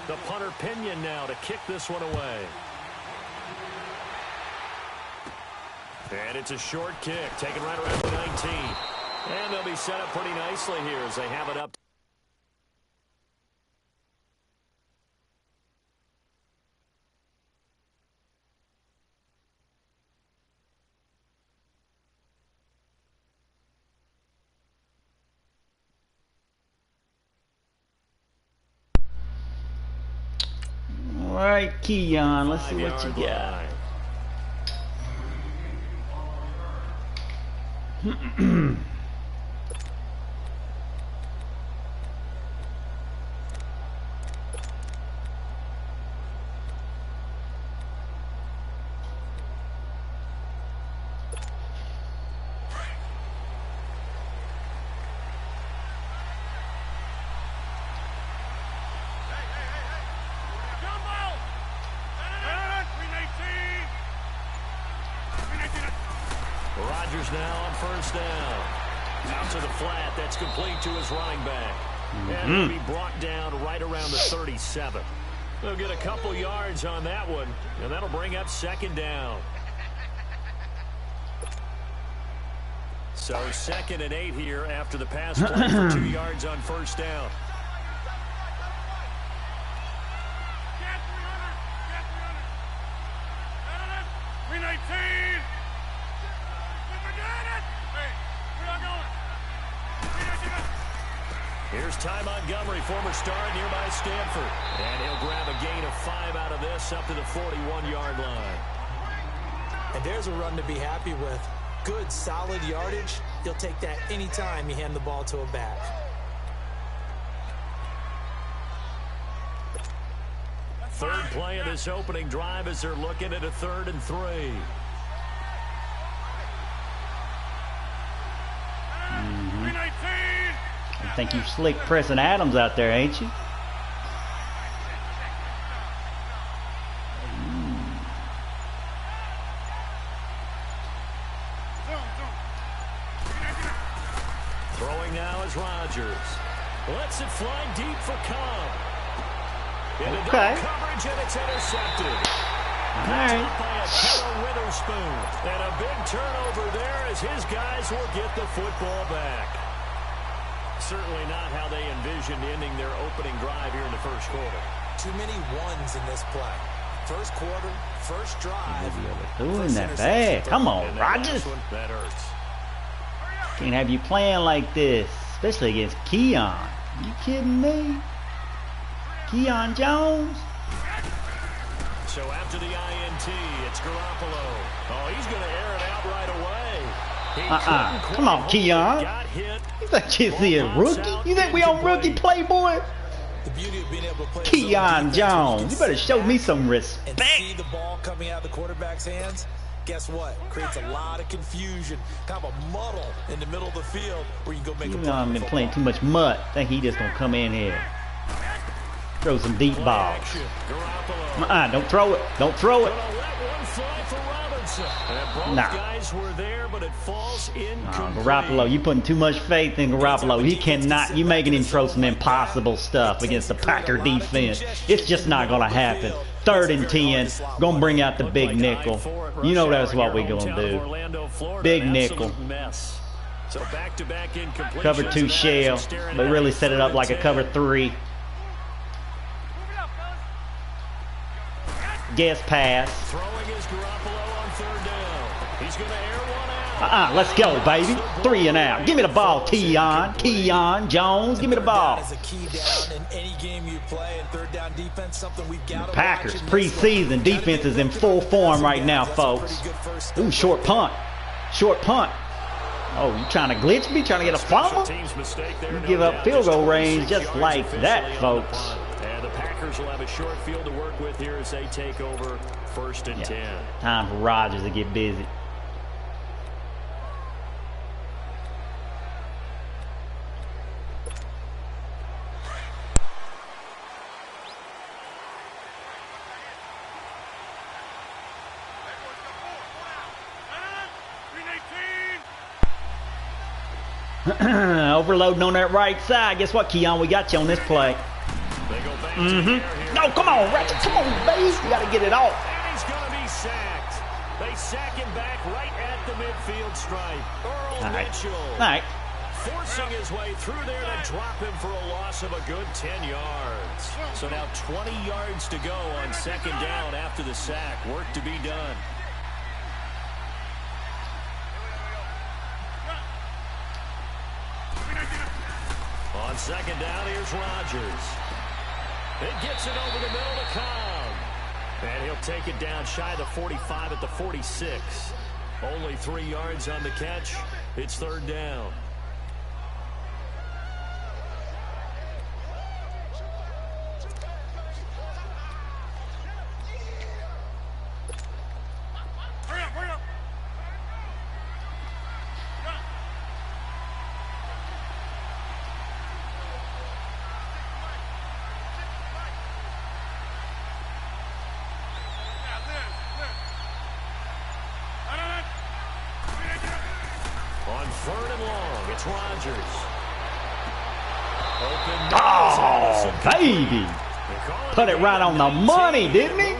The punter Pinion now to kick this one away. And it's a short kick, taken right around the 19. And they'll be set up pretty nicely here as they have it up. All right, Keon, let's see what you got. Rodgers now on first down. Out to the flat. That's complete to his running back. And he'll be brought down right around the 37. They'll get a couple yards on that one, and that'll bring up second down. So 2nd and 8 here after the pass play for 2 yards on first down. Here's Ty Montgomery, former star at nearby Stanford. And he'll grab a gain of 5 out of this up to the 41-yard line. And there's a run to be happy with. Good, solid yardage. He'll take that anytime you hand the ball to a back. Third play of this opening drive as they're looking at a 3rd and 3. I think you slick pressing Adams out there, ain't you? Throwing now is Rodgers. Lets it fly deep for Cobb. Okay. Coverage, and it's intercepted. All right. By a Kettle Witherspoon. And a big turnover there as his guys will get the football back. Certainly not how they envisioned ending their opening drive here in the first quarter. Too many ones in this play. First quarter, first drive. Doing that bad. Come on, Rodgers. That hurts. Can't have you playing like this, especially against Keon. You kidding me? Keon Jones? So after the INT, it's Garoppolo. Oh, he's going to air it out right away. Come on, Keon. Got hit. You think you see a rookie? You think we on rookie Playboy? The beauty of being able to play Keon Jones, you better show me some respect. And see the ball coming out of the quarterback's hands. Guess what? Creates a lot of confusion, kind of a muddle in the middle of the field where you can go make a play. I've been playing too much mud. Think he just gonna come in here, throw some deep balls. Don't throw it. Don't throw it. Nah. Guys were there, but it falls Garoppolo, you putting too much faith in Garoppolo. He cannot. You making him throw some impossible stuff against the Packer defense. It's just not gonna happen. 3rd and 10. Gonna bring out the big nickel. You know that's what we gonna do. Big nickel. Cover 2 shell, but really set it up like a cover 3. Guess pass. Let's go, baby. 3 and out. Give me the ball, Keon. Keon Jones, give me the ball. Packers preseason defense is in full form right now, folks. Ooh, short punt. Short punt. Oh, you trying to glitch me? Trying to get a fumble? You give up field goal range just like that, folks. And the Packers will have a short field to work with here as they take over 1st and 10. Time for Rodgers to get busy. Overloading on that right side. Guess what, Keon? We got you on this play. They go back to the air here. No, come on, Ratchet. Come on, baby. You got to get it off. And he's going to be sacked. They sack him back right at the midfield stripe. Earl Mitchell. All right. Forcing his way through there to drop him for a loss of a good 10 yards. So now 20 yards to go on second down after the sack. Work to be done. On second down, here's Rodgers. It gets it over the middle to Cobb. And he'll take it down shy of the 45 at the 46. Only 3 yards on the catch. It's third down. On third and long, it's Rodgers. Oh, baby. Put it right on the money, didn't he?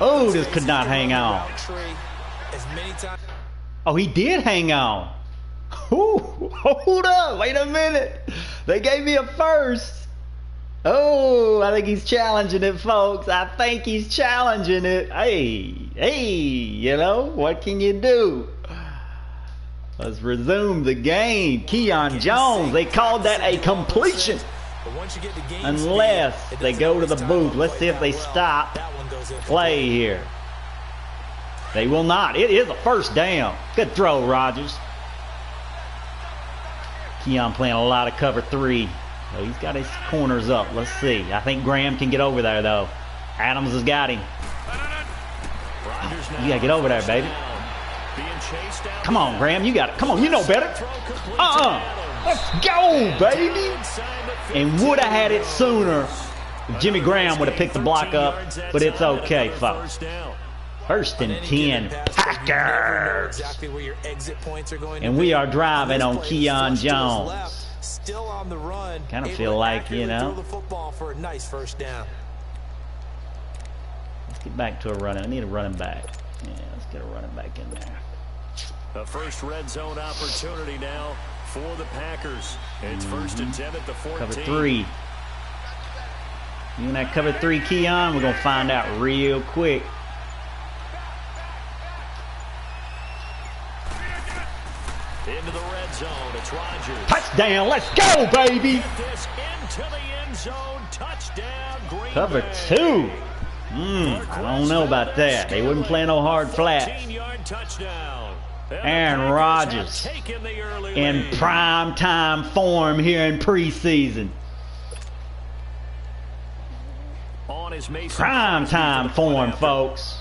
Oh, this could not hang on. Oh, he did hang on. Ooh, hold up. Wait a minute. They gave me a first. Oh, I think he's challenging it, folks. I think he's challenging it. Hey, you know, what can you do? Let's resume the game. Keon Jones, they called that a completion. Unless they go to the booth. Let's see if they stop play here. They will not. It is a first down. Good throw, Rodgers. Keon playing a lot of cover 3. So he's got his corners up. Let's see. I think Graham can get over there, though. Adams has got him. You got to get over there, baby. Come on, Graham. You got it. Come on. You know better. Let's go, baby. And would have had it sooner if Jimmy Graham would have picked the block up. But it's okay, folks. First and 10. Packers. And we are driving on Keon Jones. Still on the run. Kind of feel like, you know. The football for a nice first down. Let's get back to a running. I need a running back. Yeah, let's get a running back in there. A first red zone opportunity now for the Packers. It's first and 10 at the 14. Cover 3. You and that cover 3, Keon, we're going to find out real quick. Into the red zone, it's Rodgers. Touchdown, let's go, baby. Get this into the end zone, touchdown, Green Cover Bay. 2. I don't know about that. They wouldn't play no hard flats. 15-yard touchdown. Aaron Rodgers in prime time form here in preseason. On his prime time form, folks.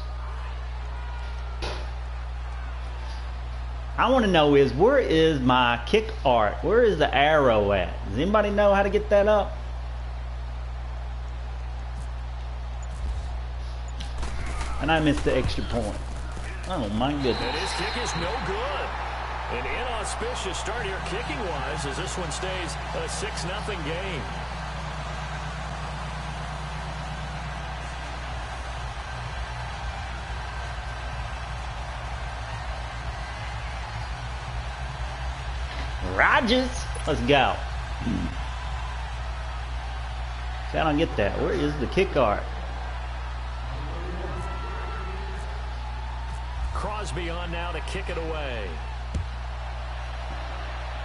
I want to know is, where is my kick art? Where is the arrow at? Does anybody know how to get that up? And I missed the extra point. Oh, my goodness. And his kick is no good. An inauspicious start here kicking-wise as this one stays a 6-0 game. Rodgers, let's go. See, I don't get that. Where is the kick art? Crosby on now to kick it away.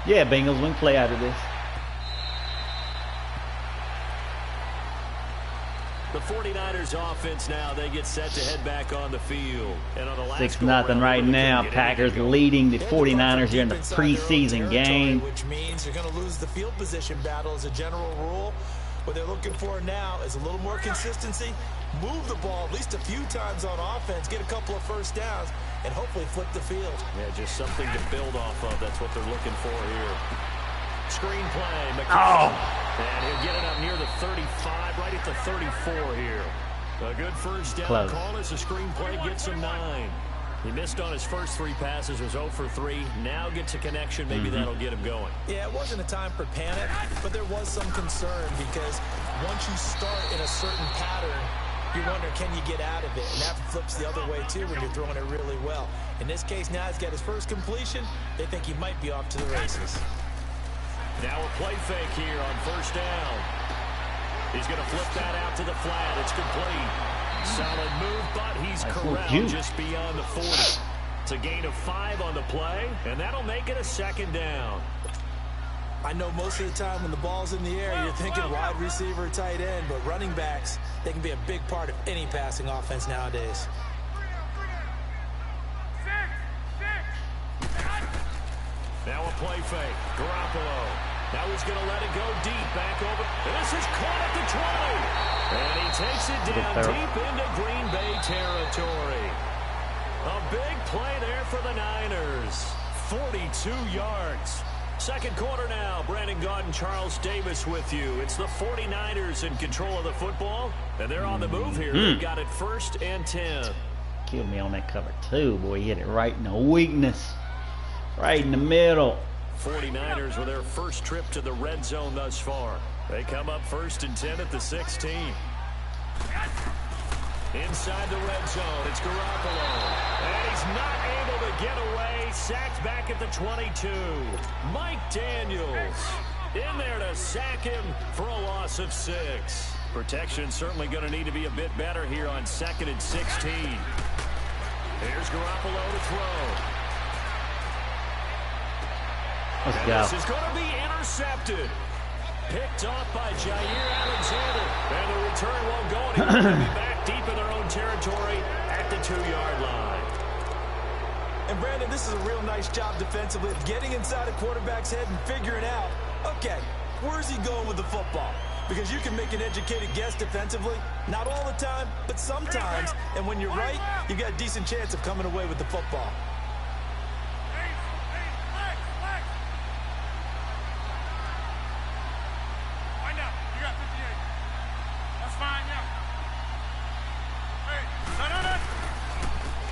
Yeah, Bengals, we can play out of this. The 49ers offense now, they get set to head back on the field. And on the last 6-0 right now. Packers leading the 49ers here in the preseason game. Which means you're going to lose the field position battle as a general rule. What they're looking for now is a little more consistency. Move the ball at least a few times on offense. Get a couple of first downs and hopefully flip the field. Yeah, just something to build off of. That's what they're looking for here. Screen play. And he'll get it up near the 35, right at the 34 here. A good first down call as the screen play gets him 9. He missed on his first 3 passes, was 0 for 3. Now gets a connection. Maybe that'll get him going. Yeah, it wasn't a time for panic, but there was some concern because once you start in a certain pattern, you wonder, can you get out of it? And that flips the other way, too, when you're throwing it really well. In this case, now he's got his first completion. They think he might be off to the races. Now a play fake here on first down. He's going to flip that out to the flat. It's complete. Solid move, but he's corralled just beyond the 40. It's a gain of 5 on the play, and that'll make it a second down. I know most of the time when the ball's in the air, you're thinking wide receiver, tight end, but running backs, they can be a big part of any passing offense nowadays. Now a play fake. Garoppolo. Now he's going to let it go deep. Back over. And this is caught at the 20. And he takes it down deep into Green Bay territory. A big play there for the Niners. 42 yards. Second quarter now. Brandon Gaudin, Charles Davis with you. It's the 49ers in control of the football. And they're on the move here. They've got it 1st and 10. Killed me on that cover, too. Boy, he hit it right in the weakness. Right in the middle. 49ers with their first trip to the red zone thus far. They come up 1st and 10 at the 16. Inside the red zone, it's Garoppolo. And he's not able to get away. Sacked back at the 22. Mike Daniels in there to sack him for a loss of 6. Protection certainly going to need to be a bit better here on 2nd and 16. Here's Garoppolo to throw. Let's go. This is going to be intercepted. Picked off by Jair Alexander. And the return won't go anywhere. They'll be back deep in their own territory at the 2-yard line. And Brandon, this is a real nice job defensively of getting inside a quarterback's head and figuring out, okay, where's he going with the football? Because you can make an educated guess defensively, not all the time, but sometimes. And when you're right, you've got a decent chance of coming away with the football.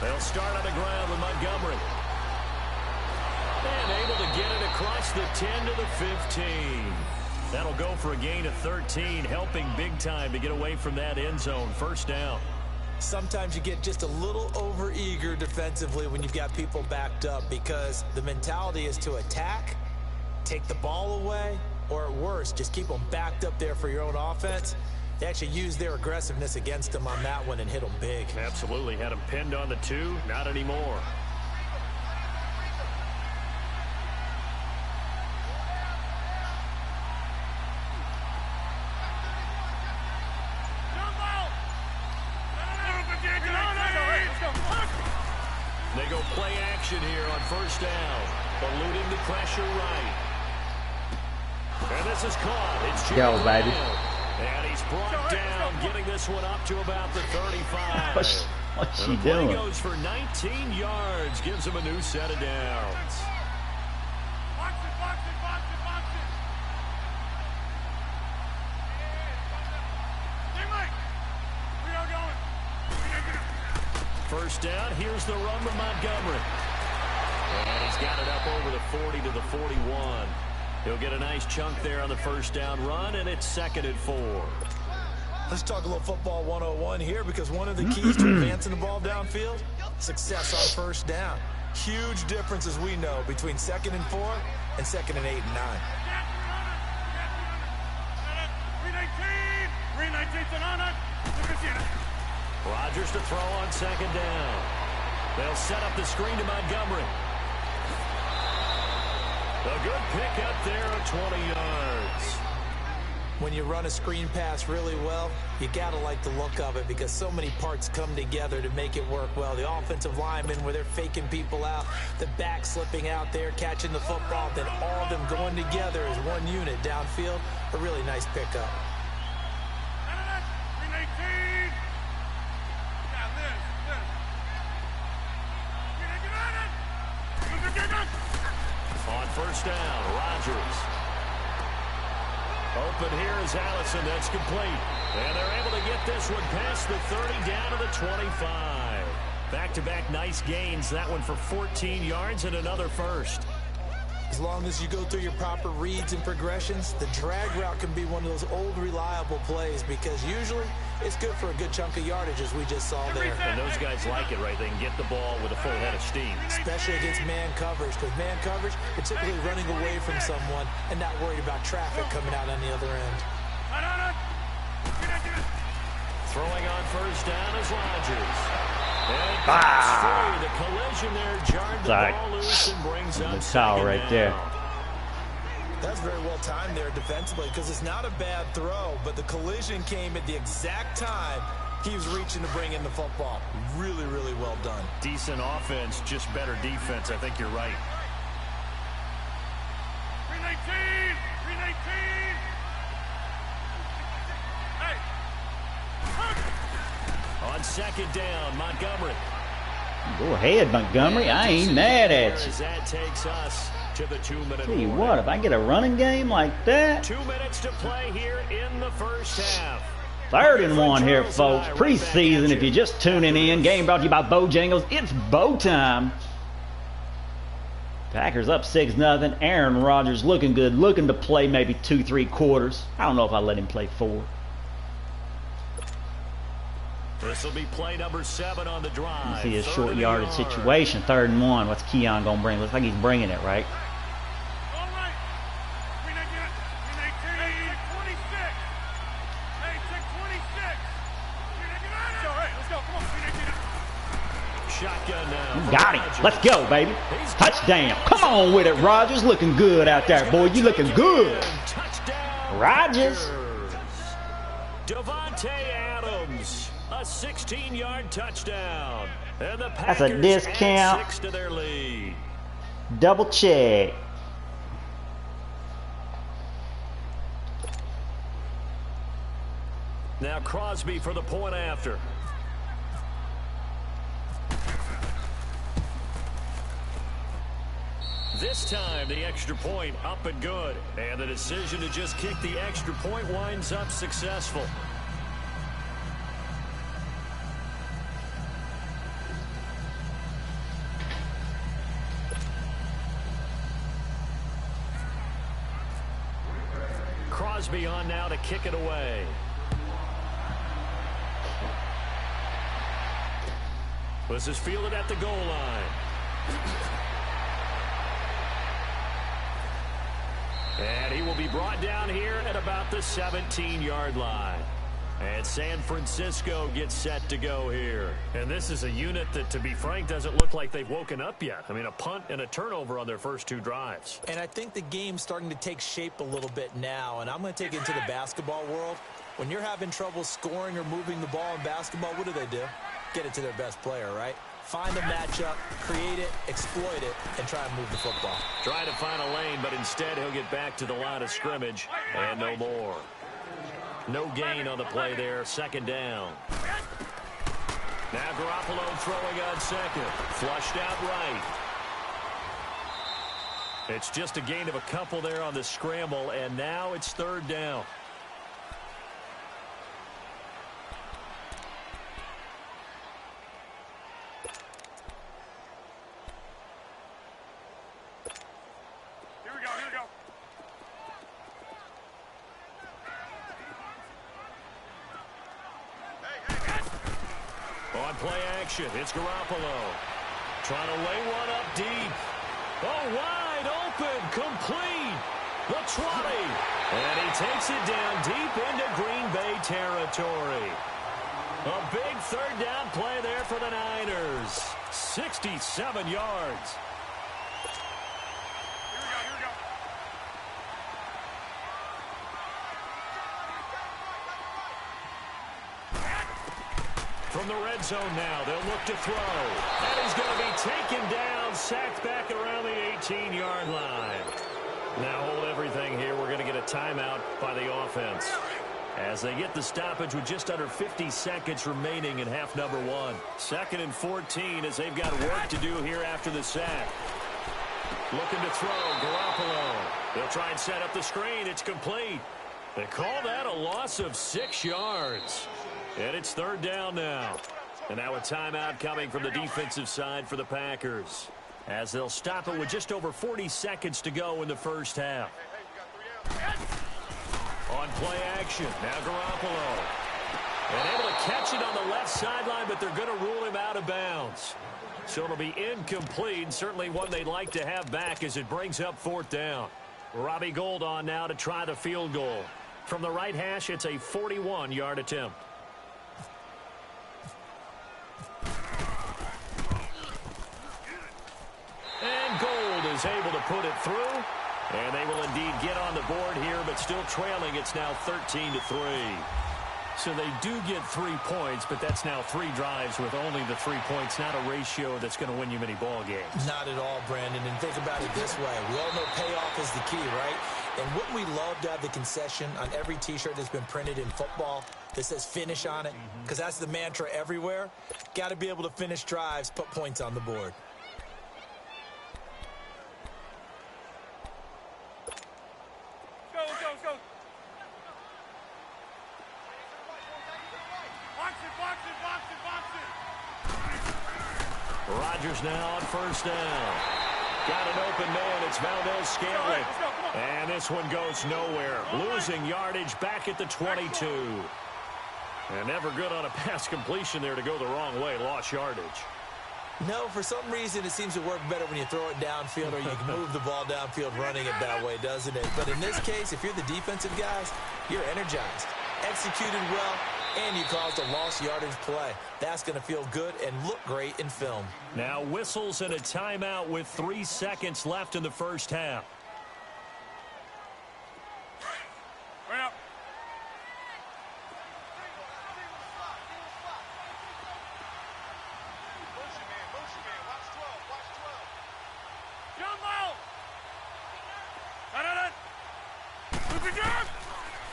They'll start on the ground with Montgomery. And able to get it across the 10 to the 15. That'll go for a gain of 13, helping big time to get away from that end zone. 1st down. Sometimes you get just a little over-eager defensively when you've got people backed up because the mentality is to attack, take the ball away, or at worst, just keep them backed up there for your own offense. They actually used their aggressiveness against him on that one and hit him big. Absolutely. Had him pinned on the 2. Not anymore. They go play action here on 1st down. Eluding the pressure right. And this is caught. It's go, baby. And he's brought down, getting this one up to about the 35. What's she the play doing? Goes for 19 yards, gives him a new set of downs. First down, here's the run from Montgomery. And he's got it up over the 40 to the 41. He'll get a nice chunk there on the 1st down run, and it's 2nd and 4. Let's talk a little football 101 here because one of the keys to advancing the ball downfield, success on 1st down. Huge difference, as we know, between 2nd and 4 and 2nd and 8 and 9. Rodgers to throw on 2nd down. They'll set up the screen to Montgomery. A good pick up there at 20 yards. When you run a screen pass really well, you got to like the look of it because so many parts come together to make it work well. The offensive linemen, where they're faking people out, the back slipping out there, catching the football, then all of them going together as one unit downfield. A really nice pickup. On 1st down, Rodgers. Open here is Allison. That's complete. And they're able to get this one past the 30 down to the 25. Back-to-back nice gains. That one for 14 yards and another first. As long as you go through your proper reads and progressions, the drag route can be one of those old reliable plays because usually it's good for a good chunk of yardage as we just saw there. And those guys like it, right? They can get the ball with a full head of steam. Especially against man coverage, because man coverage, you're typically running away from someone and not worried about traffic coming out on the other end. Throwing on first down is Rodgers. And the collision there jarred the ball loose and brings up second right there. That's very well timed there defensively because it's not a bad throw, but the collision came at the exact time he was reaching to bring in the football. Really, really well done. Decent offense, just better defense. I think you're right. 319! 319! Hey! On second down, Montgomery. Go ahead, Montgomery. I ain't mad at you. That takes us to the 2-minute Tell you warning. what, if I get a running game like that. 2 minutes to play here in the first half. 3rd and 1 here, folks. Preseason, if you're just tuning in. Game brought to you by Bojangles. It's Bo time. Packers up 6-0. Aaron Rodgers looking good. Looking to play maybe 2-3 quarters. I don't know if I let him play 4. This will be play number 7 on the drive. You see a short yardage situation. 3rd and 1. What's Keon going to bring? Looks like he's bringing it, right? All right. 319. 26. Hey, check 26. 319. All right, let's go. Come on, 319. Shotgun now. You got him. Let's go, baby. Touchdown. Come on with it, Rodgers. Looking good out there, boy. You looking good. Touchdown. Rodgers. Devontae Adams. A 16-yard touchdown. And the That's a Packers discount. add 6 to their lead. Double check. Now Crosby for the point after. This time the extra point up and good. And the decision to just kick the extra point winds up successful. Crosby on now to kick it away. This is fielded at the goal line. And he will be brought down here at about the 17-yard line. And San Francisco gets set to go here. And this is a unit that, to be frank, doesn't look like they've woken up yet. I mean, a punt and a turnover on their first 2 drives. And I think the game's starting to take shape a little bit now. And I'm going to take it into the basketball world. When you're having trouble scoring or moving the ball in basketball, what do? Get it to their best player, right? Find a matchup, create it, exploit it, and try and move the football. Trying to find a lane, but instead he'll get back to the line of scrimmage and no more. No gain on the play there. 2nd down. Now Garoppolo throwing on second. Flushed out right. It's just a gain of a couple there on the scramble, and now it's 3rd down. Here we go. On play action, it's Garoppolo. Trying to lay one up deep. Oh, wide open, complete. The 20. And he takes it down deep into Green Bay territory. A big 3rd down play there for the Niners. 67 yards. Here we go. From the red zone now, they'll look to throw. And he's going to be taken down, sacked back around the 18-yard line. Now hold everything here. We're going to get a timeout by the offense, as they get the stoppage with just under 50 seconds remaining in half number 1. 2nd and 14 as they've got work to do here after the sack. Looking to throw, Garoppolo. They'll try and set up the screen. It's complete. They call that a loss of 6 yards. And it's 3rd down now. And now a timeout coming from the defensive side for the Packers, as they'll stop it with just over 40 seconds to go in the first half. On play action, now Garoppolo. And able to catch it on the left sideline, but they're going to rule him out of bounds. So it'll be incomplete, certainly one they'd like to have back as it brings up 4th down. Robbie Gould on now to try the field goal. From the right hash, it's a 41-yard attempt. And Gould is able to put it through. And they will indeed get on the board here, but still trailing. It's now 13-3. So they do get 3 points, but that's now 3 drives with only the 3 points, not a ratio that's going to win you many ball games. Not at all, Brandon. And think about it this way. We all know payoff is the key, right? And wouldn't we love to have the concession on every T-shirt that's been printed in football that says finish on it? Because that's the mantra everywhere. Got to be able to finish drives, put points on the board. Rodgers now on 1st down. Got an open man. It's Valdez-Scantling. And this one goes nowhere. Losing yardage back at the 22. And never good on a pass completion there to go the wrong way. Lost yardage. No, for some reason it seems to work better when you throw it downfield or you can move the ball downfield running it that way, doesn't it? But in this case, if you're the defensive guys, you're energized. Executed well, and you caused a lost yardage play. That's going to feel good and look great in film. Now whistles and a timeout with 3 seconds left in the first half. Right up.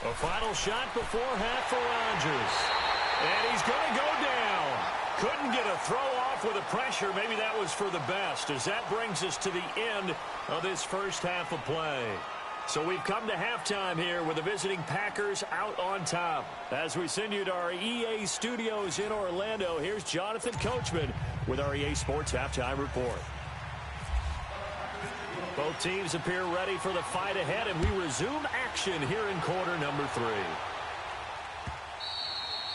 A final shot before half for Rodgers. And he's going to go down. Couldn't get a throw off with the pressure. Maybe that was for the best, as that brings us to the end of this first half of play. So we've come to halftime here with the visiting Packers out on top. As we send you to our EA studios in Orlando, here's Jonathan Coachman with our EA Sports Halftime Report. Both teams appear ready for the fight ahead, and we resume action here in quarter number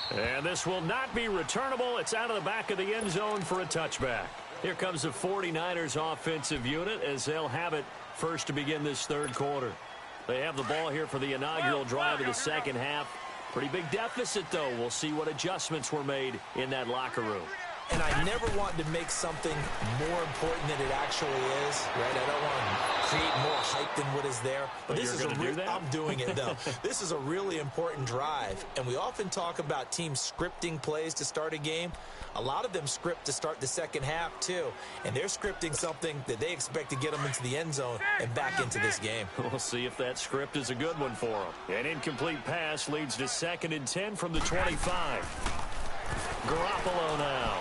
3. And this will not be returnable. It's out of the back of the end zone for a touchback. Here comes the 49ers offensive unit as they'll have it first to begin this third quarter. They have the ball here for the inaugural drive of the second half. Pretty big deficit, though. We'll see what adjustments were made in that locker room. And I never want to make something more important than it actually is, right? I don't want to create more hype than what is there. But this is I'm doing it, though. This is a really important drive. And we often talk about teams scripting plays to start a game. A lot of them script to start the second half, too. And they're scripting something that they expect to get them into the end zone and back into this game. We'll see if that script is a good one for them. An incomplete pass leads to 2nd and 10 from the 25. Garoppolo now.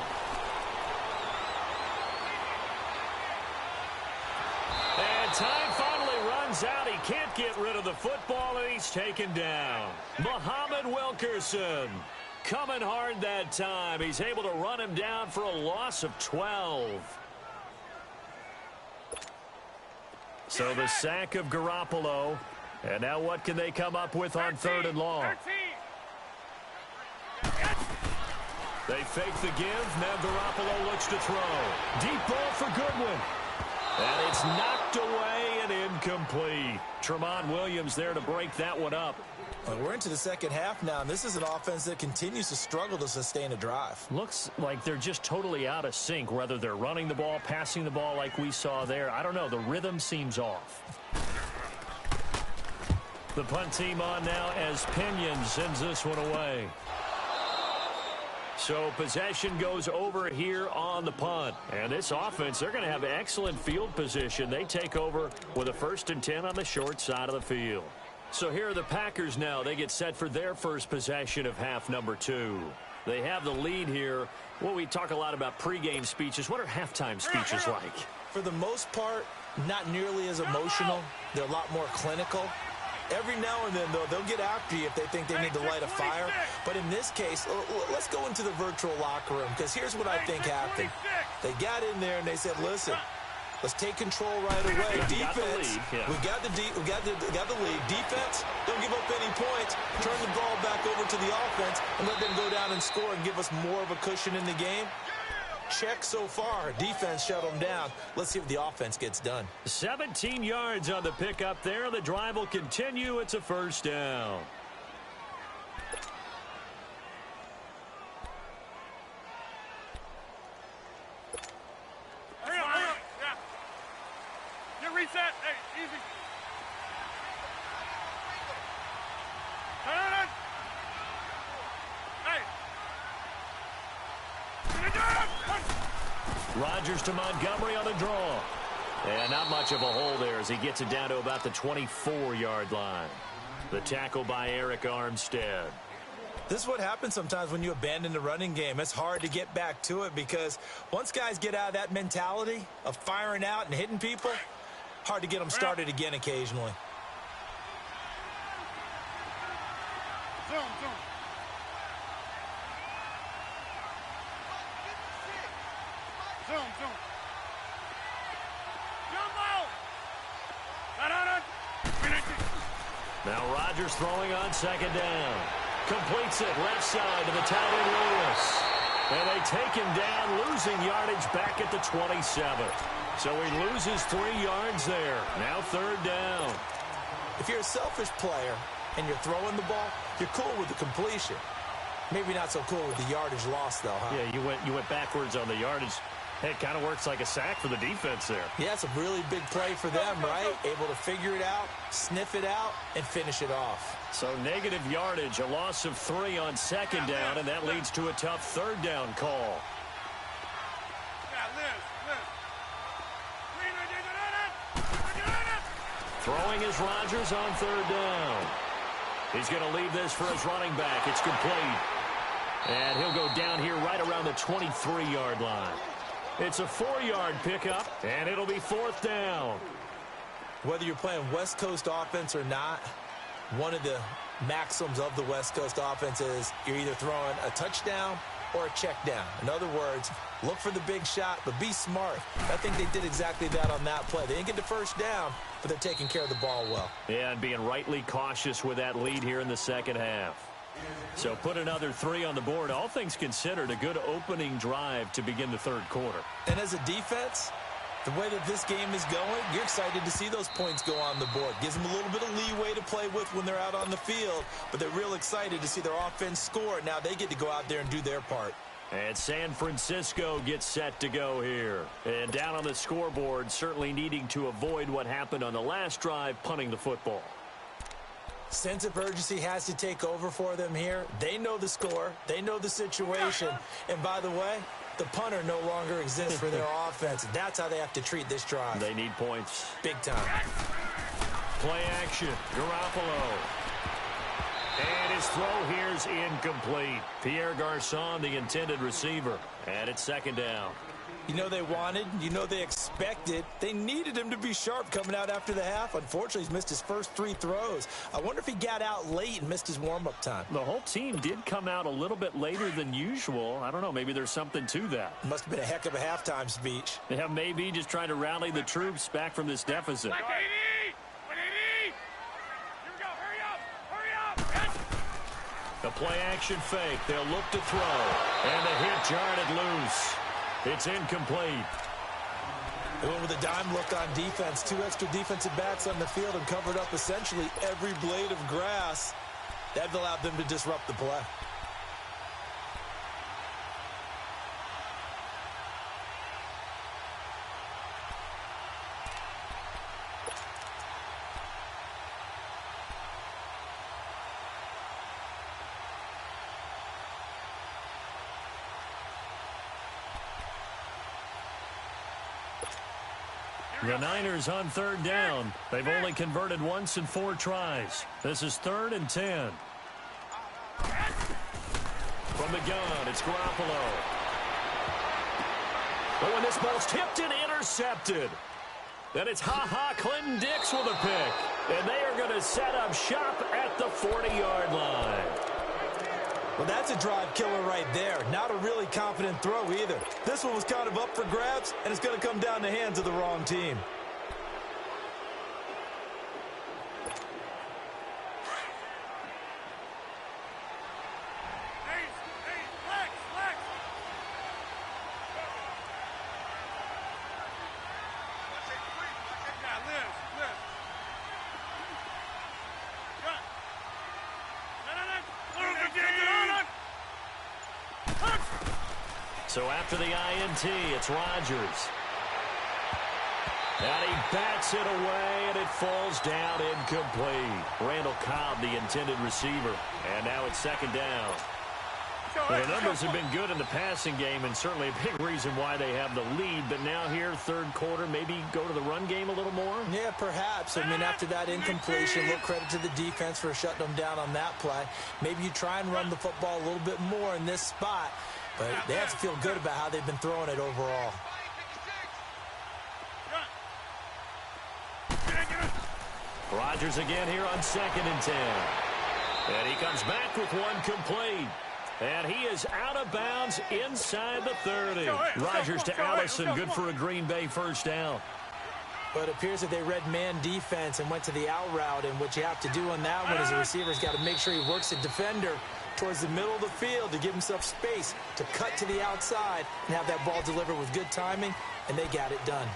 And time finally runs out. He can't get rid of the football, and he's taken down. Muhammad Wilkerson coming hard that time. He's able to run him down for a loss of 12. So the sack of Garoppolo. And now what can they come up with on 3rd and long? They fake the give. Now Garoppolo looks to throw. Deep ball for Goodwin. And it's knocked away and incomplete. Tramon Williams there to break that one up. Well, we're into the second half now, and this is an offense that continues to struggle to sustain a drive. Looks like they're just totally out of sync, whether they're running the ball, passing the ball like we saw there. I don't know. The rhythm seems off. The punt team on now as Pinion sends this one away. So possession goes over here on the punt. And this offense, they're going to have excellent field position. They take over with a 1st and 10 on the short side of the field. So here are the Packers now. They get set for their first possession of half number 2. They have the lead here. Well, we talk a lot about pregame speeches. What are halftime speeches like? For the most part, not nearly as emotional. They're a lot more clinical. Every now and then, though, they'll get after you if they think they need to light a fire. But in this case, let's go into the virtual locker room, because here's what I think happened. They got in there and they said, listen, let's take control right away. Defense, we got the lead. Defense, don't give up any points. Turn the ball back over to the offense and let them go down and score and give us more of a cushion in the game. Check so far. Defense shut them down. Let's see if the offense gets done. 17 yards on the pickup there. The drive will continue. It's a first down. Hurry up. Yeah. Get reset. Hey, easy. Turn. Hey. Rodgers to Montgomery on the draw. And not much of a hole there as he gets it down to about the 24-yard line. The tackle by Eric Armstead. This is what happens sometimes when you abandon the running game. It's hard to get back to it because once guys get out of that mentality of firing out and hitting people, hard to get them started again occasionally. Zoom. Now Rodgers throwing on second down. Completes it left side to the tight end Lewis. And they take him down, losing yardage back at the 27. So he loses 3 yards there. Now third down. If you're a selfish player and you're throwing the ball, you're cool with the completion. Maybe not so cool with the yardage loss, though, huh? Yeah, you went backwards on the yardage. It kind of works like a sack for the defense there. Yeah, it's a really big play for them, right? Able to figure it out, sniff it out, and finish it off. So negative yardage, a loss of 3 on second down, and that leads to a tough third down call. Throwing is Rodgers on third down. He's going to leave this for his running back. It's complete. And he'll go down here right around the 23-yard line. It's a 4-yard pickup, and it'll be fourth down. Whether you're playing West Coast offense or not, one of the maxims of the West Coast offense is you're either throwing a touchdown or a check down. In other words, look for the big shot, but be smart. I think they did exactly that on that play. They didn't get the first down, but they're taking care of the ball well. Yeah, and being rightly cautious with that lead here in the second half. So put another 3 on the board. All things considered, a good opening drive to begin the third quarter. And as a defense, the way that this game is going, you're excited to see those points go on the board. Gives them a little bit of leeway to play with when they're out on the field, but they're real excited to see their offense score. Now they get to go out there and do their part. And San Francisco gets set to go here. And down on the scoreboard, certainly needing to avoid what happened on the last drive, punting the football. Sense of urgency has to take over for them here. They know the score. They know the situation. And by the way, the punter no longer exists for their offense. That's how they have to treat this drive. They need points. Big time. Play action. Garoppolo. And his throw here's incomplete. Pierre Garçon, the intended receiver. And it's second down. You know they wanted, you know they expected. They needed him to be sharp coming out after the half. Unfortunately, he's missed his first 3 throws. I wonder if he got out late and missed his warm-up time. The whole team did come out a little bit later than usual. I don't know, maybe there's something to that. Must have been a heck of a halftime speech. Yeah, maybe just trying to rally the troops back from this deficit. The play-action fake. They'll look to throw. And the hit jarred loose. It's incomplete. They went with a dime look on defense. 2 extra defensive backs on the field and covered up essentially every blade of grass. That allowed them to disrupt the play. The Niners on third down. They've only converted once in 4 tries. This is 3rd and 10. From the gun, it's Garoppolo. Oh, and this ball's tipped and intercepted. And it's Ha-Ha Clinton Dix with a pick. And they are going to set up shop at the 40-yard line. Well, that's a drive killer right there. Not a really confident throw either. This one was kind of up for grabs, and it's going to come down the hands of the wrong team. So after the INT, it's Rodgers. And he bats it away, and it falls down incomplete. Randall Cobb, the intended receiver. And now it's second down. Well, the numbers have been good in the passing game, and certainly a big reason why they have the lead. But now here, third quarter, maybe go to the run game a little more? Yeah, perhaps. I mean, after that incompletion, a little credit to the defense for shutting them down on that play. Maybe you try and run the football a little bit more in this spot. But they have to feel good about how they've been throwing it overall. Rodgers again here on 2nd and 10. And he comes back with one complete. And he is out of bounds inside the 30. Rodgers to Allison, good for a Green Bay first down. But it appears that they read man defense and went to the out route. And what you have to do on that one is the receiver's got to make sure he works the defender towards the middle of the field to give himself space to cut to the outside and have that ball delivered with good timing, and they got it done.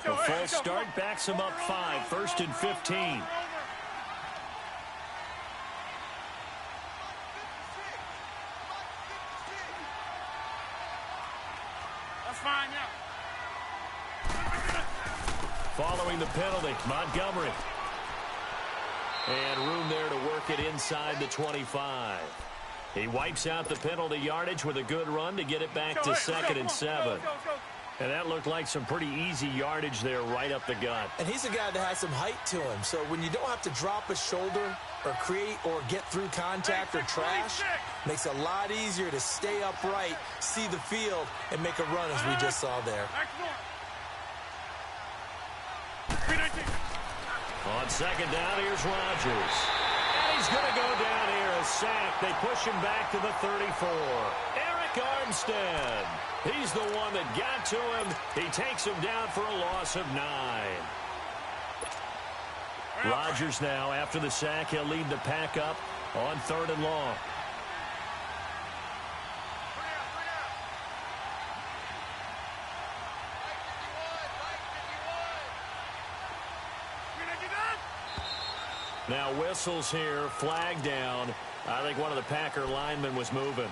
The false start backs him up 5, 1st and 15. That's fine now. Following the penalty, Montgomery. And room there to work it inside the 25. He wipes out the penalty yardage with a good run to get it back to 2nd and 7. And that looked like some pretty easy yardage there right up the gut. And he's a guy that has some height to him. So when you don't have to drop a shoulder or create or get through contact or trash, makes it a lot easier to stay upright, see the field, and make a run as we just saw there. On 2nd down, here's Rodgers. And he's going to go down here, a sack. They push him back to the 34. Eric Armstead. He's the one that got to him. He takes him down for a loss of 9. Rodgers now, after the sack, he'll lead the pack up on 3rd and long. Now whistles here, flag down. I think one of the Packer linemen was moving.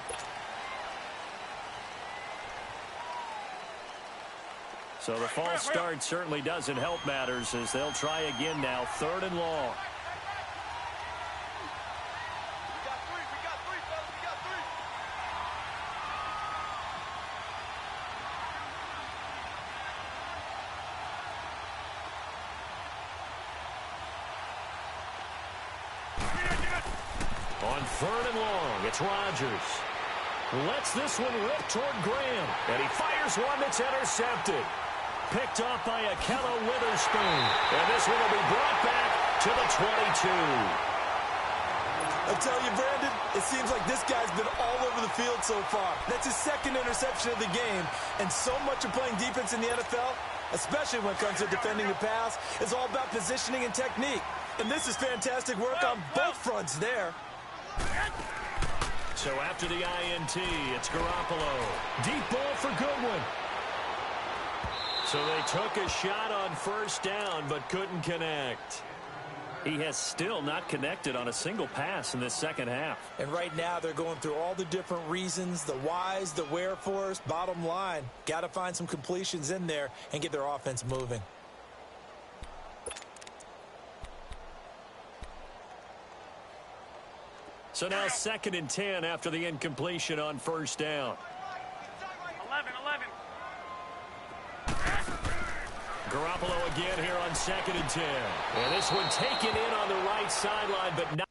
So the false start certainly doesn't help matters as they'll try again now, 3rd and long. On 3rd and long, it's Rodgers. Lets this one rip toward Graham. And he fires one that's intercepted. Picked off by Akello Witherspoon. And this one will be brought back to the 22. I tell you, Brandon, it seems like this guy's been all over the field so far. That's his 2nd interception of the game. And so much of playing defense in the NFL, especially when it comes to defending the pass, is all about positioning and technique. And this is fantastic work on both fronts there. So after the INT, it's Garoppolo. Deep ball for Goodwin. So they took a shot on 1st down, but couldn't connect. He has still not connected on a single pass in this 2nd half. And right now they're going through all the different reasons, the whys, the wherefores. Bottom line, got to find some completions in there and get their offense moving. So now 2nd and 10 after the incompletion on 1st down. 11. Garoppolo again here on 2nd and 10. And this one taken in on the right sideline, but not.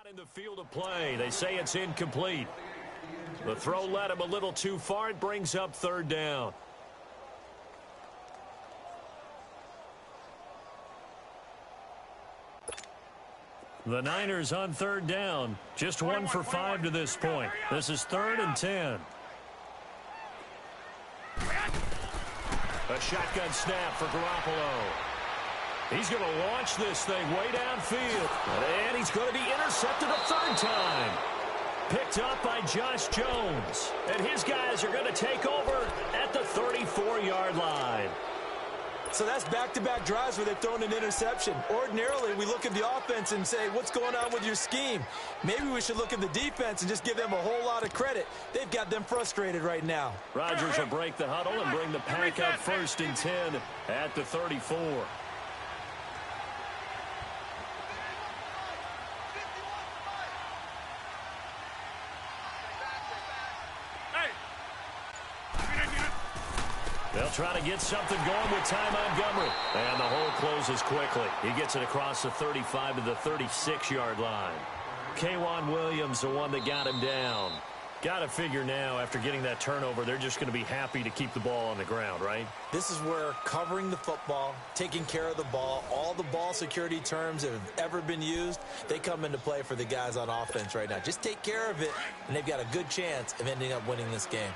Not in the field of play. They say it's incomplete. The throw led him a little too far. It brings up third down. The Niners on third down. Just 1 for 5 to this point. This is 3rd and 10. A shotgun snap for Garoppolo. He's going to launch this thing way downfield. And he's going to be intercepted a third time. Picked up by Josh Jones. And his guys are going to take over at the 34-yard line. So that's back-to-back drives where they've thrown an interception. Ordinarily, we look at the offense and say, what's going on with your scheme? Maybe we should look at the defense and just give them a whole lot of credit. They've got them frustrated right now. Rodgers will break the huddle and bring the pack up 1st and 10 at the 34. They'll try to get something going with Ty Montgomery. And the hole closes quickly. He gets it across the 35 to the 36-yard line. K'Wan Williams, the one that got him down. Got to figure now, after getting that turnover, they're just going to be happy to keep the ball on the ground, right? This is where covering the football, taking care of the ball, all the ball security terms that have ever been used, they come into play for the guys on offense right now. Just take care of it, and they've got a good chance of ending up winning this game.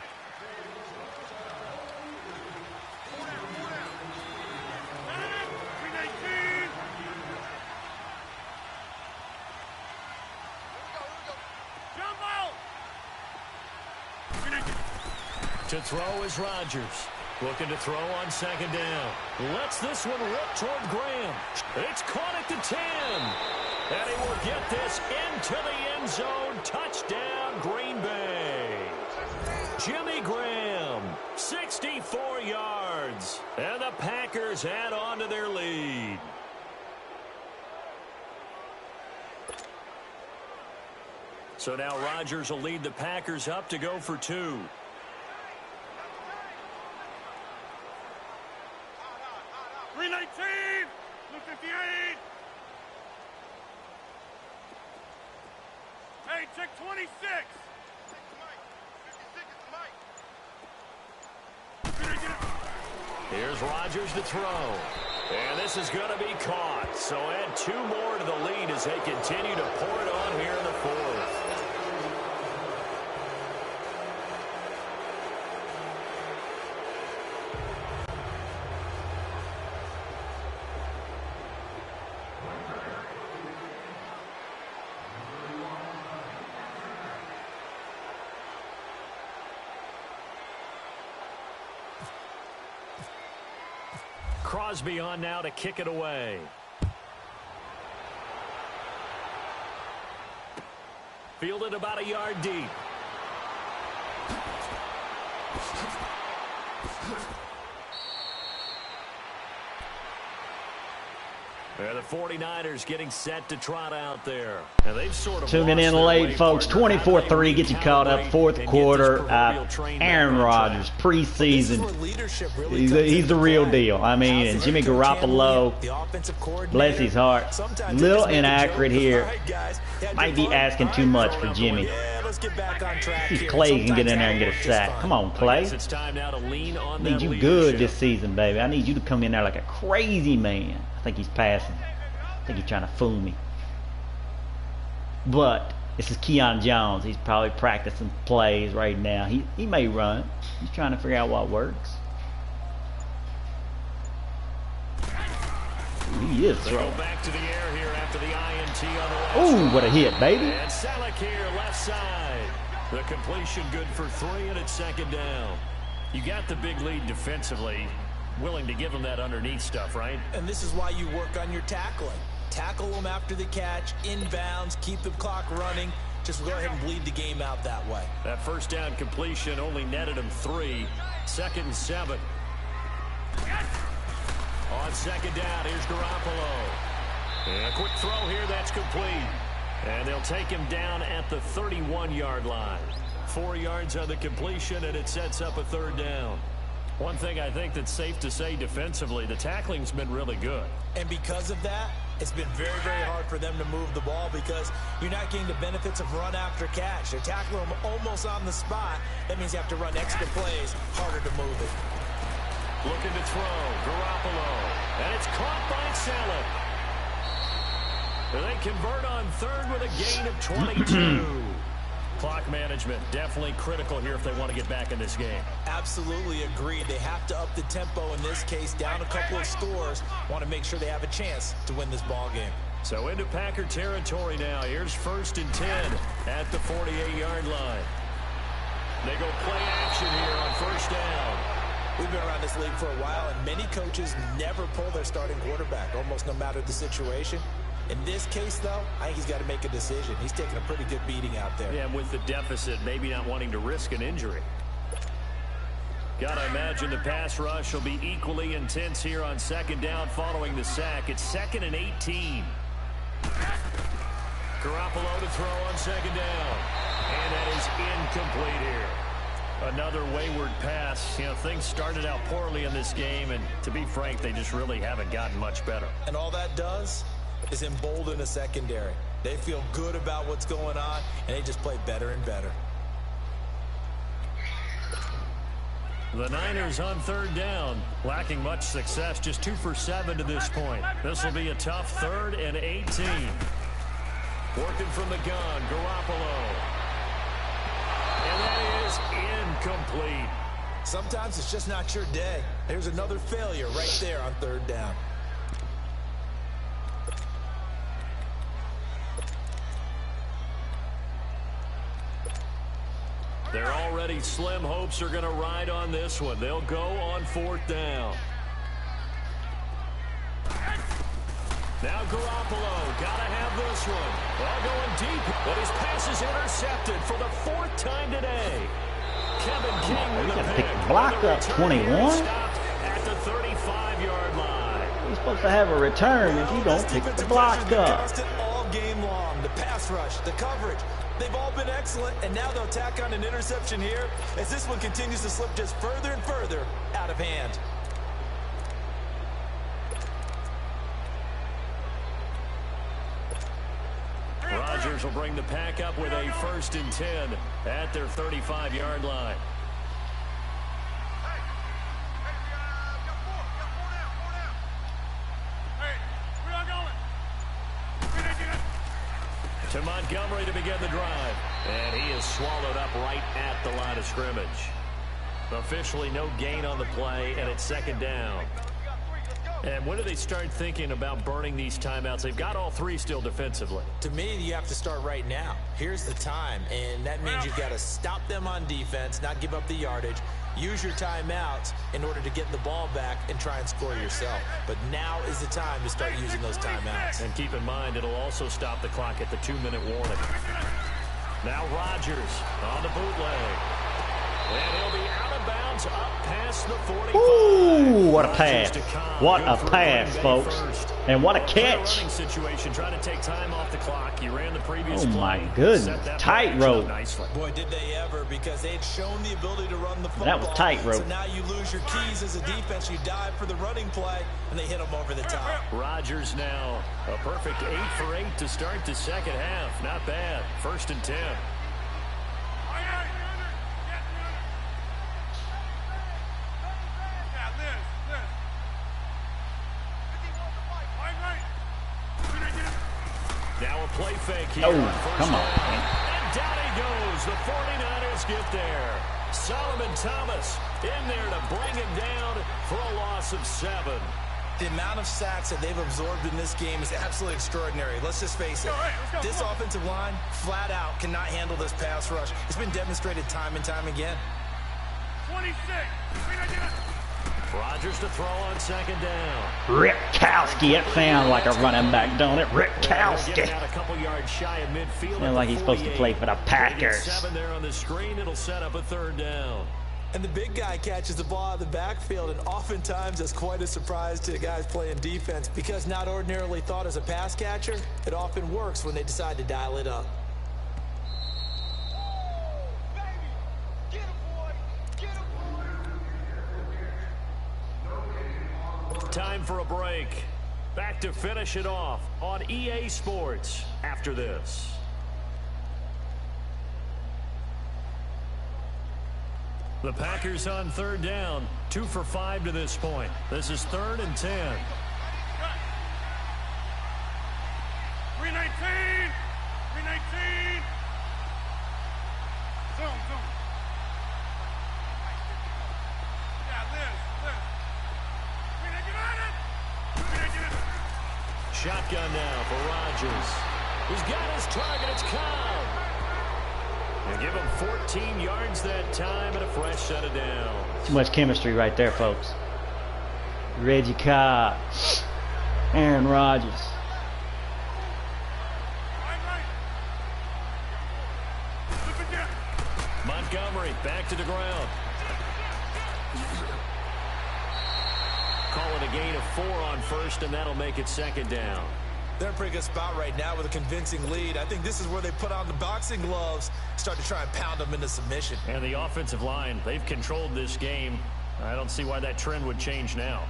To throw is Rodgers. Looking to throw on 2nd down. Lets this one rip toward Graham. It's caught at the 10. And he will get this into the end zone. Touchdown, Green Bay. Jimmy Graham, 64 yards. And the Packers add on to their lead. So now Rodgers will lead the Packers up to go for 2. Blue 58. Hey, check 26. Here's Rodgers to throw. And this is going to be caught. So add 2 more to the lead as they continue to pour it on here in the 4th. Crosby on now to kick it away. Fielded about a yard deep. The 49ers getting set to trot out there. And they've sort of tuning in late, folks. 24-3 gets you caught up. 4th quarter. Aaron Rodgers, preseason. He's the real deal. I mean, and Jimmy Garoppolo, bless his heart, a little inaccurate here. Might be asking too much for Jimmy. See, Clay can get in there and get a sack. Come on, Clay. I need you good this season, baby. I need you to come in there like a crazy man. I think he's passing. I think he's trying to fool me. But this is Keon Jones. He's probably practicing plays right now. He may run. He's trying to figure out what works. He is throwing. Back to the air here after the INT on the left. Ooh, what a hit, baby. And Selleck here, left side. The completion good for 3, and it's 2nd down. You got the big lead defensively. Willing to give them that underneath stuff, right? And this is why you work on your tackling. Tackle them after the catch, inbounds, keep the clock running. Just go ahead and bleed the game out that way. That 1st down completion only netted him 3. 2nd and 7. On 2nd down, here's Garoppolo. And a quick throw here, that's complete. And they'll take him down at the 31-yard line. 4 yards on the completion, and it sets up a 3rd down. One thing I think that's safe to say defensively, the tackling's been really good. And because of that, It's been very, very hard for them to move the ball because you're not getting the benefits of run after catch. They're tackling them almost on the spot. That means you have to run extra plays, harder to move it. Looking to throw, Garoppolo. And it's caught by Saleh. They convert on third with a gain of 22. Clock management, definitely critical here if they want to get back in this game. Absolutely agreed. They have to up the tempo in this case, down a couple of scores. Want to make sure they have a chance to win this ball game. So into Packer territory now. Here's 1st and 10 at the 48-yard line. They go play action here on 1st down. We've been around this league for a while, and many coaches never pull their starting quarterback, almost no matter the situation. In this case, though, I think he's got to make a decision. He's taking a pretty good beating out there. Yeah, and with the deficit, maybe not wanting to risk an injury. Gotta imagine the pass rush will be equally intense here on 2nd down following the sack. It's 2nd and 18. Garoppolo to throw on 2nd down. And that is incomplete here. Another wayward pass. You know, things started out poorly in this game, and to be frank, they just really haven't gotten much better. And all that does is embolden a secondary. They feel good about what's going on, and they just play better and better. The Niners on 3rd down, lacking much success, just 2 for 7 to this point. This will be a tough 3rd and 18. Working from the gun, Garoppolo. And that is incomplete. Sometimes it's just not your day. There's another failure right there on 3rd down. They're already slim hopes are going to ride on this one. They'll go on 4th down. Now Garoppolo, got to have this one. Well, going deep, but his pass is intercepted for the 4th time today. Kevin King with a pick. Blocked up 21. Stopped at the 35-yard line. You're supposed to have a return if you don't pick the block up. All game long. The pass rush, the coverage. They've all been excellent, and now they'll tack on an interception here as this one continues to slip just further and further out of hand. Rodgers will bring the pack up with a 1st and 10 at their 35-yard line. To Montgomery to begin the drive. And he is swallowed up right at the line of scrimmage. Officially no gain on the play, and it's 2nd down. And when do they start thinking about burning these timeouts? They've got all 3 still defensively. To me, you have to start right now. Here's the time, and that means you've got to stop them on defense, not give up the yardage, use your timeouts in order to get the ball back and try and score yourself. But now is the time to start using those timeouts. And keep in mind, it'll also stop the clock at the 2-minute warning. Now Rodgers on the bootleg. And he'll be out of bounds up past the 45. Ooh, what a pass. What a pass, folks. And what a catch. Situation, trying to take time off the clock. He ran the previous Oh, my play. goodness. Tightrope. Boy, did they ever, because they'd shown the ability to run the football. That was tightrope. So now you lose your keys as a defense. You dive for the running play, and they hit them over the top. Rodgers now a perfect 8 for 8 to start the 2nd half. Not bad. 1st and 10. Now a play fake here. Oh, come on. And down he goes. The 49ers get there. Solomon Thomas in there to bring him down for a loss of 7. The amount of sacks that they've absorbed in this game is absolutely extraordinary. Let's just face it. This offensive line, flat out, cannot handle this pass rush. It's been demonstrated time and time again. 26. Rodgers to throw on 2nd down. Ritkowski. That sounds like a running back, don't it? Ritkowski. Out a couple yards shy of midfield. Sounds like he's supposed to play for the Packers. 7 there on the screen. It'll set up a 3rd down. And the big guy catches the ball out of the backfield, and oftentimes that's quite a surprise to the guys playing defense because not ordinarily thought as a pass catcher, it often works when they decide to dial it up. Time for a break. Back to finish it off on EA Sports after this. The Packers on third down, 2 for 5 to this point. This is 3rd and 10. 319. 319. Zoom. Yeah, Liz. Shotgun now for Rodgers. He's got his target. It's Cobb. They give him 14 yards that time and a fresh set of downs. Too much chemistry right there, folks. Reggie Cobb, Aaron Rodgers. Montgomery back to the ground. Call it a gain of 4 on first, and that'll make it 2nd down. They're in a pretty good spot right now with a convincing lead. I think this is where they put on the boxing gloves, start to try and pound them into submission. And the offensive line, they've controlled this game. I don't see why that trend would change now.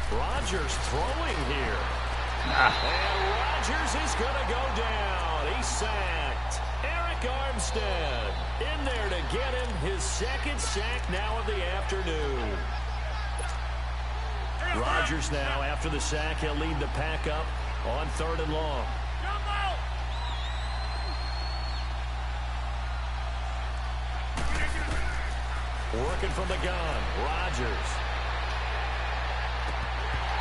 Rodgers throwing here. And Rodgers is going to go down. He's sacked. Eric Armstead in there to get him his 2nd sack now of the afternoon. Rodgers now, after the sack, he'll lead the pack up on 3rd and long. Working from the gun, Rodgers.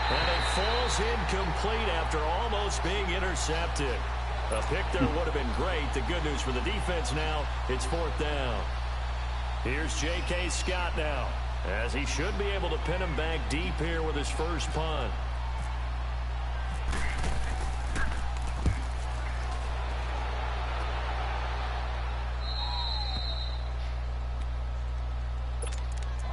And it falls incomplete after almost being intercepted. A pick there would have been great. The good news for the defense now, it's 4th down. Here's J.K. Scott now, as he should be able to pin him back deep here with his first punt.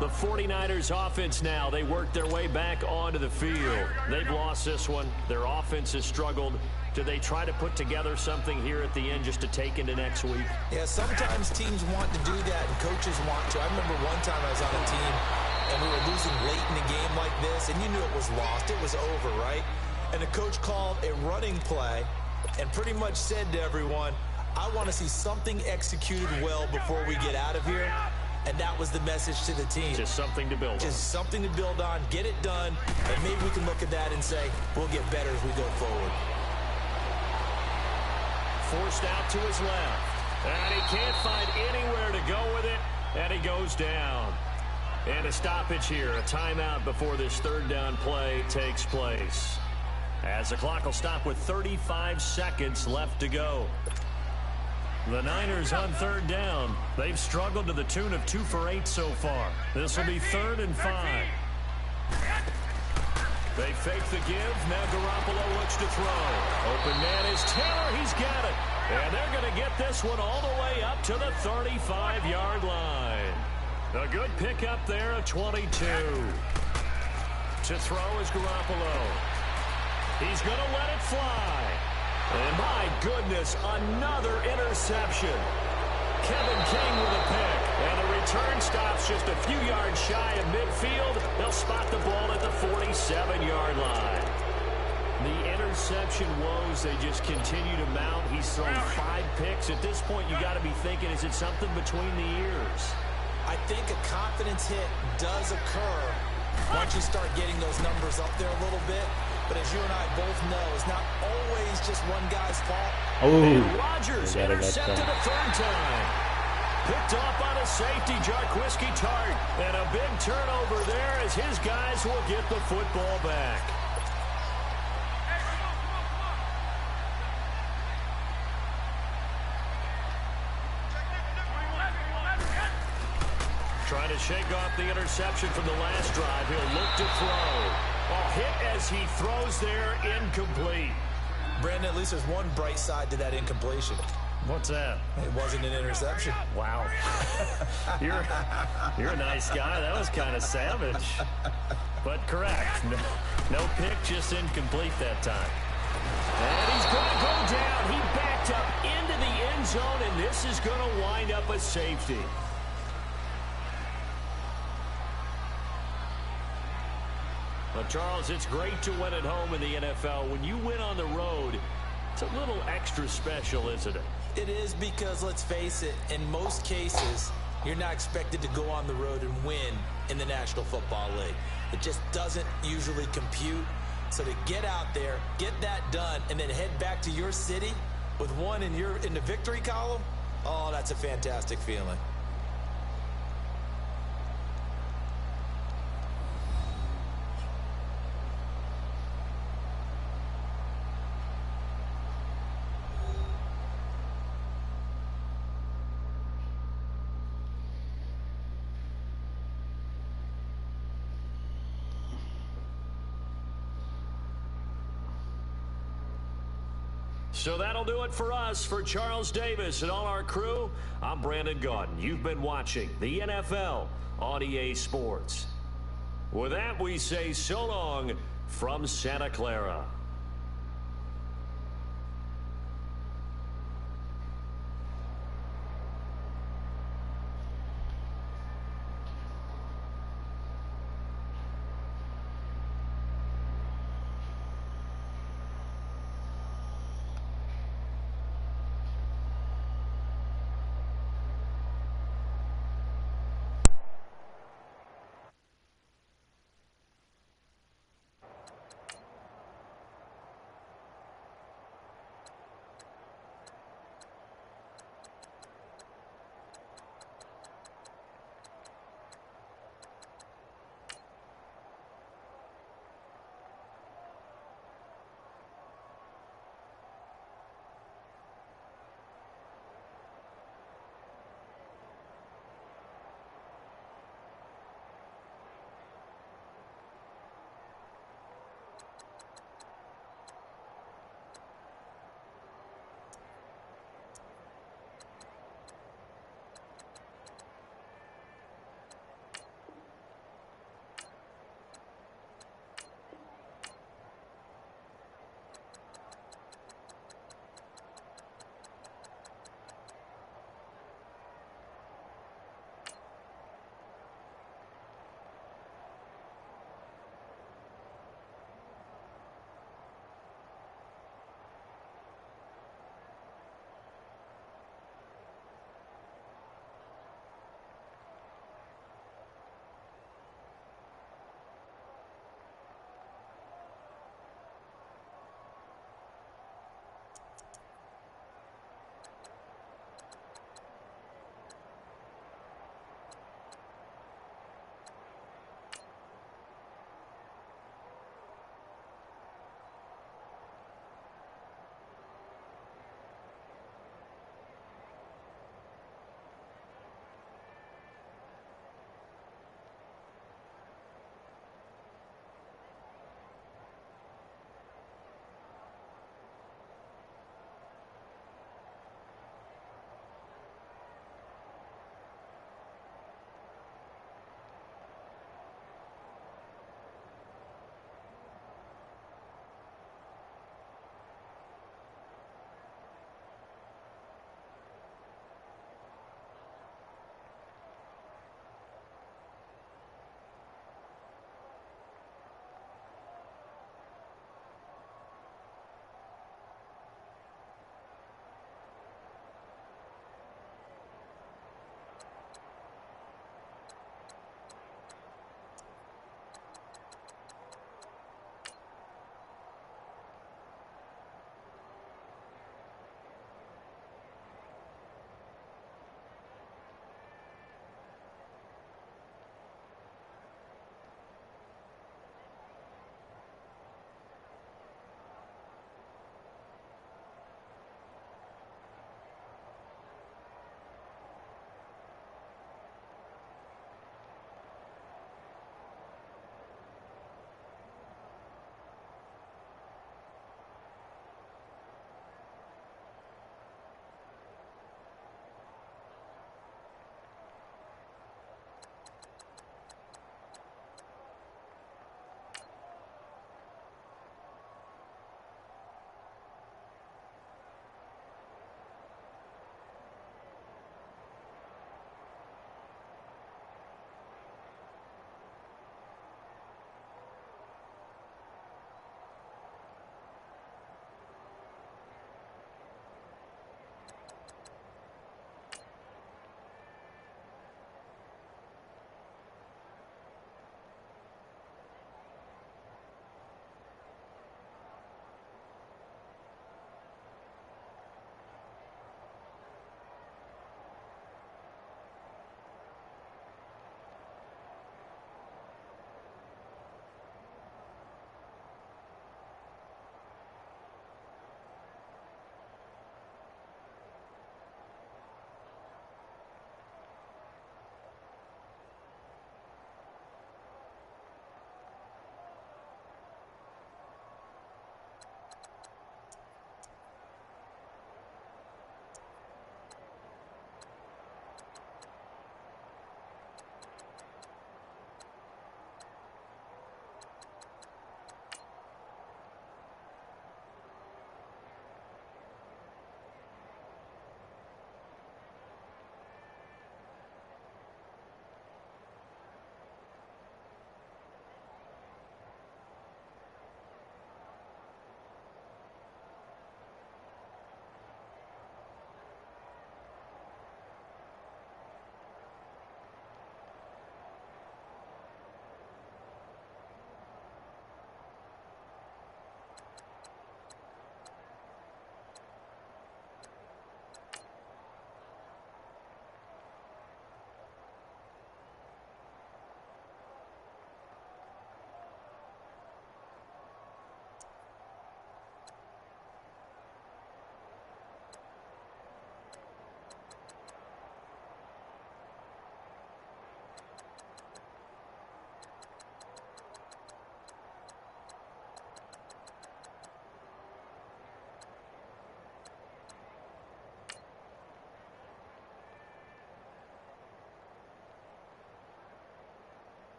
The 49ers offense now, they work their way back onto the field. They've lost this one. Their offense has struggled. Do they try to put together something here at the end just to take into next week? Yeah, sometimes teams want to do that and coaches want to. I remember one time I was on a team and we were losing late in a game like this and you knew it was lost. It was over, right? And the coach called a running play and pretty much said to everyone, I want to see something executed well before we get out of here. And that was the message to the team. Just something to build on. Just something to build on, get it done, and maybe we can look at that and say, we'll get better as we go forward. Forced out to his left. And he can't find anywhere to go with it, and he goes down. And a stoppage here, a timeout before this 3rd down play takes place. As the clock will stop with 35 seconds left to go. The Niners on 3rd down. They've struggled to the tune of 2 for 8 so far. This will be 3rd and 5. They fake the give. Now Garoppolo looks to throw. Open man is Taylor. He's got it. And they're going to get this one all the way up to the 35-yard line. A good pickup there at 22. To throw is Garoppolo. He's going to let it fly. And my goodness, another interception. Kevin King with a pick. And the return stops just a few yards shy of midfield. They'll spot the ball at the 47-yard line. The interception woes, they just continue to mount. He's thrown 5 picks. At this point, you got to be thinking, is it something between the ears? I think a confidence hit does occur once you start getting those numbers up there a little bit. But as you and I both know, it's not always just one guy's fault. And Rodgers intercepted a 3rd time. Picked off by the safety, Jarquiski Tart. And a big turnover there as his guys will get the football back. Trying to shake off the interception from the last drive. He'll look to throw. A hit as he throws there, incomplete. Brandon, at least there's one bright side to that incompletion. What's that? It wasn't an interception. Wow. You're a nice guy. That was kind of savage. But correct. No pick, just incomplete that time. And he's going to go down. He backed up into the end zone, and this is going to wind up a safety. Well, Charles, it's great to win at home in the NFL. When you win on the road, it's a little extra special, isn't it? It is, because let's face it, in most cases, you're not expected to go on the road and win in the National Football League. It just doesn't usually compute. So to get out there, get that done, and then head back to your city with one in the victory column, oh, that's a fantastic feeling. So that'll do it for us. For Charles Davis and all our crew, I'm Brandon Gaudin. You've been watching the NFL on EA Sports. With that, we say so long from Santa Clara.